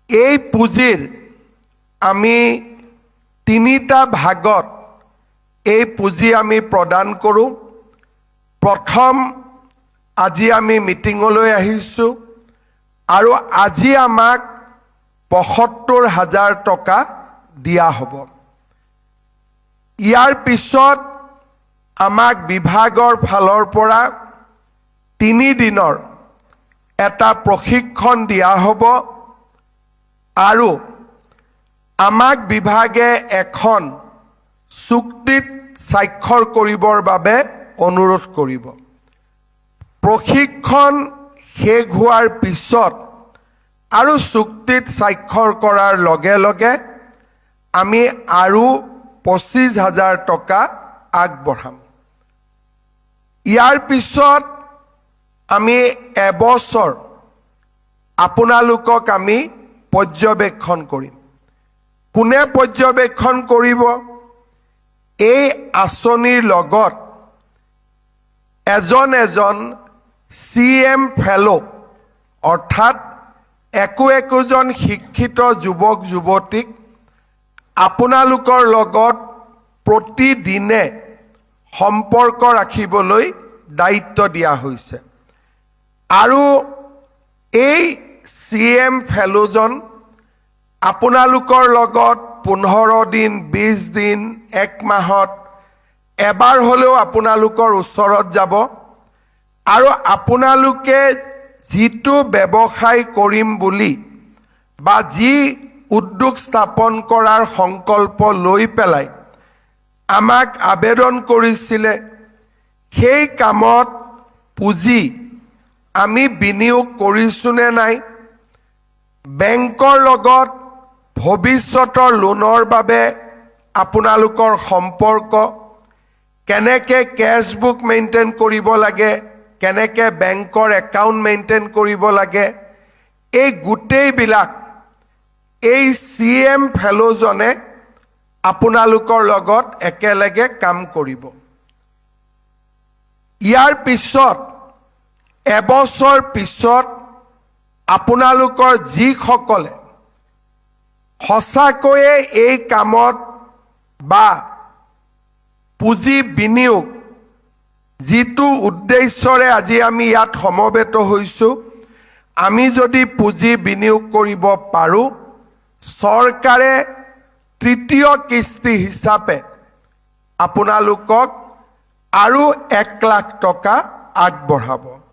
এই পুঁজিৰ আমি তিনিটা ভাগত এই পুঁজি আমি প্ৰদান কৰোঁ। প্ৰথম আজি আমি মিটিঙলৈ আহিছোঁ আৰু আজি আমাক ৭৫,০০০ টকা দিয়া হ'ব। ইয়াৰ পিছত আমাক বিভাগৰ ফালৰ পৰা ৩ দিনৰ এটা প্ৰশিক্ষণ দিয়া হ'ব আৰু আমাক বিভাগে এখন চুক্তিত স্বাক্ষৰ কৰিবৰ বাবে অনুৰোধ কৰিব। প্ৰশিক্ষণ শেষ হোৱাৰ পিছত আৰু চুক্তিত স্বাক্ষৰ কৰাৰ লগে লগে আমি আৰু ২৫,০০০ টকা আগবঢ়াম। ইয়াৰ পিছত আমি এবছৰ আপোনালোকক আমি পৰ্যবেক্ষণ কৰিম। কোনে পৰ্যবেক্ষণ কৰিব? এই আঁচনিৰ লগত এজন CM ফেলো অৰ্থাৎ একোজন শিক্ষিত যুৱক যুৱতীক আপোনালোকৰ লগত প্ৰতিদিনে সম্পৰ্ক ৰাখিবলৈ দায়িত্ব দিয়া হৈছে আৰু এই CM ফেলোজন আপোনালোকৰ লগত ১৫ দিন ২০ দিন ১ মাহত এবাৰ হ'লেও আপোনালোকৰ ওচৰত যাব আৰু আপোনালোকে যিটো ব্যৱসায় কৰিম বুলি বা যি উদ্যোগ স্থাপন কৰাৰ সংকল্প লৈ পেলাই আমাক আবেদন কৰিছিলে সেই কামত পুঁজি আমি বিনিয়োগ কৰিছোঁ নে নাই, বেংকৰ লগত ভৱিষ্যতৰ লোনৰ বাবে আপোনালোকৰ সম্পৰ্ক, কেনেকৈ কেছবুক মেইনটেইন কৰিব লাগে, কেনেকৈ বেংকৰ একাউণ্ট মেইনটেইন কৰিব লাগে, এই গোটেইবিলাক এই CM ফেলোজনে আপোনালোকৰ লগত একেলগে কাম কৰিব। ইয়াৰ পিছত এবছৰ পিছত আপোনালোকৰ যিসকলে সঁচাকৈয়ে এই কামত বা পুঁজি বিনিয়োগ যিটো উদ্দেশ্যৰে আজি আমি ইয়াত সমবেত হৈছোঁ, আমি যদি পুঁজি বিনিয়োগ কৰিব পাৰোঁ, চৰকাৰে তৃতীয় কিস্তি হিচাপে আপোনালোকক আৰু ১ লাখ টকা আগবঢ়াব।